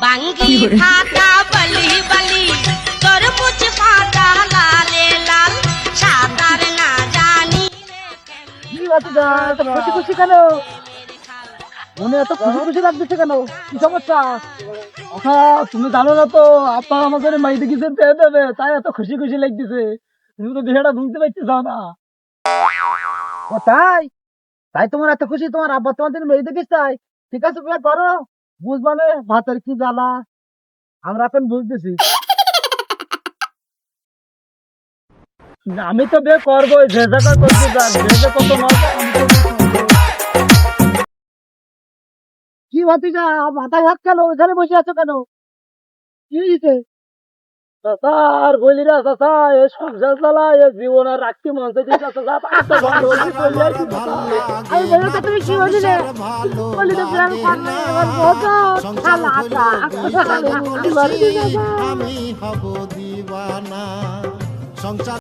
বাঙ্গি ফাটা বলি বলি তরমুজ ফাটা লালে লাল সাদার না জানি কি আছে গা, এত খুশি খুশি কেন? মনে এত খুশি খুশি লাগতেছে কেন? কি সমস্যা? আচ্ছা, তুমি জানো না তো আপনার আমাদের মেয়ে দেখিছেন পেয়ে দেবে, তাই এত খুশি খুশি লাগতেছে। তুমি তো বিষয়টা বুঝতে পারতেছ না। ও তাই? তাই তোমার এত খুশি, তোমার আব্বা তোমাদের মেয়ে দেখিস তাই? ঠিক আছে, বিয়ে করো। বুঝবানে ভাতের কি জ্বালা, আমরা এখন বুঝতেছি। আমি তো বিয়ে করবোই, যে জায়গা করতে যান, যে যে কত মজা, আমি তো বিয়ে করবোই। কি ভাতিজা, মাথায় হাত কেন? ওইখানে বসে আছো কেন? কি হয়েছে? চাচা, আর বলি না চাচা, এই সংসার চালা, এই জীবন আর রাখতে মন চাইছে চাচা, একটা বন্ধ হলে চলে আসি চাচা। আমি বলি তো তুমি কি বলিলে? বলি তো বিরাট পাগল, এবার বোঝো, শালা আটা। আমি হব দিবানা সংসার